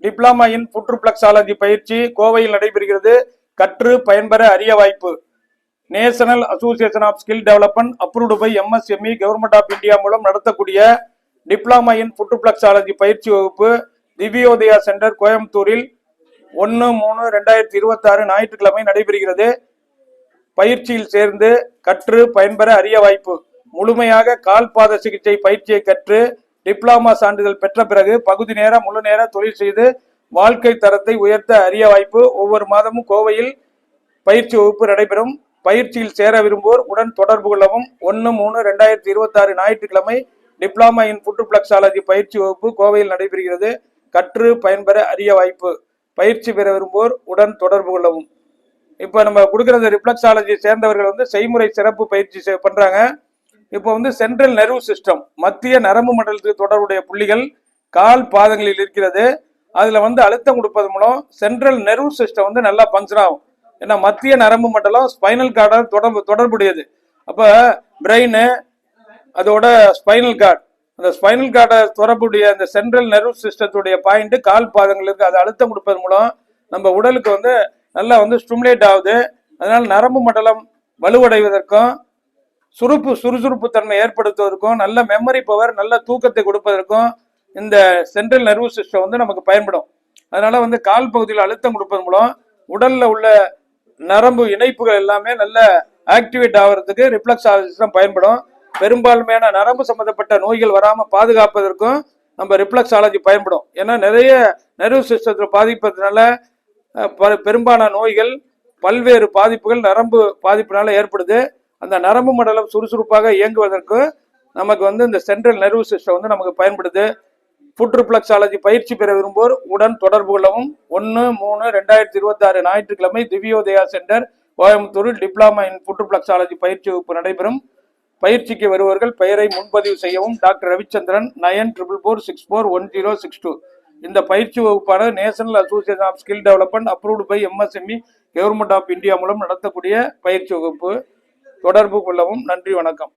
Diploma in புற்றுப்ளக்ஸாலஜி பயிற்சி கோவையில் நடைபெறுகிறது. கற்று பயன்பெற அரிய வாய்ப்பு. National association of skill development approved by MSME government of India மூலம் நடத்தக்கூடிய டிப்ளமா இன் புற்றுப்ளக்ஸாலஜி பயிற்சி வகுப்பு திவ்யோதயா சென்டர் கோயம்புத்தூரில் 1/3/2026 ஞாயிற்றுக்கிழமை நடைபெறுகிறது. பயிற்சியில் சேர்ந்து கற்று பயன்பெற அரிய வாய்ப்பு. முழுமையாக கால்பாத சிகிச்சை பயிற்சியை கற்று டிப்ளமா சான்றிதழ் பெற்ற பிறகு பகுதி நேர முழு நேர தொழில் செய்து வாழ்க்கை தரத்தை உயர்த்த அரிய வாய்ப்பு. ஒவ்வொரு மாதமும் கோவையில் பயிற்சி வகுப்பு நடைபெறும். பயிற்சியில் சேர விரும்புவோர் உடன் தொடர்பு கொள்ளவும். 1/3/2026 ஞாயிற்றுக்கிழமை டிப்ளமா இன் புற்றுப்ளக்ஸாலஜி பயிற்சி வகுப்பு கோவையில் நடைபெறுகிறது. கற்று பயன்பெற அரிய வாய்ப்பு. பயிற்சி பெற விரும்புவோர் உடன் தொடர்பு கொள்ளவும். இப்போ நம்ம கொடுக்குற ரிஃப்ளெக்ஸாலஜி சேர்ந்தவர்கள் செய்முறை சிறப்பு பயிற்சி பண்றாங்க. இப்போ சென்ட்ரல் நெர்வ் சிஸ்டம், மத்திய நரம்பு மண்டலத்துக்கு தொடர்புடைய புள்ளிகள் கால் பாதங்களில் இருக்கிறது. அதுல அழுத்தம் கொடுப்பது மூலம் சென்ட்ரல் நெர்வ் சிஸ்டம் நல்லா பங்கன் ஆகும். ஏன்னா மத்திய நரம்பு மண்டலம் ஸ்பைனல் கார்டால் தொடர்புடையது. அப்ப பிரெயின் அதோட ஸ்பைனல் கார்டு, அந்த ஸ்பைனல் கார்டை தொடர்புடைய அந்த சென்ட்ரல் நெர்வ் சிஸ்டத்துடைய பாயிண்ட் கால் பாதங்களுக்கு அது அழுத்தம் கொடுப்பது மூலம் நம்ம உடலுக்கு நல்லா ஸ்டிமுலேட் ஆகுது. அதனால நரம்பு மண்டலம் வலுவடைவதற்கும் சுறுசுறுப்பு தன்மை ஏற்படுத்துவதற்கும் நல்ல மெமரி பவர், நல்ல தூக்கத்தை கொடுப்பதற்கும் இந்த சென்ட்ரல் நெர்வ் சிஸ்டம் நமக்கு பயன்படும். அதனால கால் பகுதியில் அழுத்தம் கொடுப்பது மூலம் உடல்ல உள்ள நரம்பு இணைப்புகள் எல்லாமே நல்ல ஆக்டிவேட் ஆகிறதுக்கு ரிஃப்ளெக்ஸாலஜி சிஸ்டம் பயன்படும். பெரும்பான்மையான நரம்பு சம்பந்தப்பட்ட நோய்கள் வராம பாதுகாப்பதற்கும் நம்ம ரிஃப்ளெக்ஸாலஜி பயன்படும். ஏன்னா நிறைய நெர்வ் சிஸ்டத்தில் பாதிப்பதனால பெரும்பாலான நோய்கள், பல்வேறு பாதிப்புகள் நரம்பு பாதிப்பினால ஏற்படுது. அந்த நரம்பு மண்டலம் சுறுசுறுப்பாக இயங்குவதற்கு நமக்கு இந்த சென்ட்ரல் நெர்வ் சிஸ்டம் நமக்கு பயன்படுது. புற்றுப்ளக்ஸாலஜி பயிற்சி பெற விரும்புவோர் உடன் தொடர்பு கொள்ளவும். 1/3/2026 ஞாயிற்றுக்கிழமை திவ்யோதயா சென்டர் கோயம்புத்தூரில் டிப்ளமா இன் புற்றுப்ளக்ஸாலஜி பயிற்சி வகுப்பு நடைபெறும். பயிற்சிக்கு வருவர்கள் பெயரை முன்பதிவு செய்யவும். டாக்டர் ரவிச்சந்திரன் 9444641062. இந்த பயிற்சி வகுப்பான national association of skill development approved by MSME government of India மூலம் நடத்தக்கூடிய பயிற்சி வகுப்பு. தொடர்பு கொள்ளவும். நன்றி, வணக்கம்.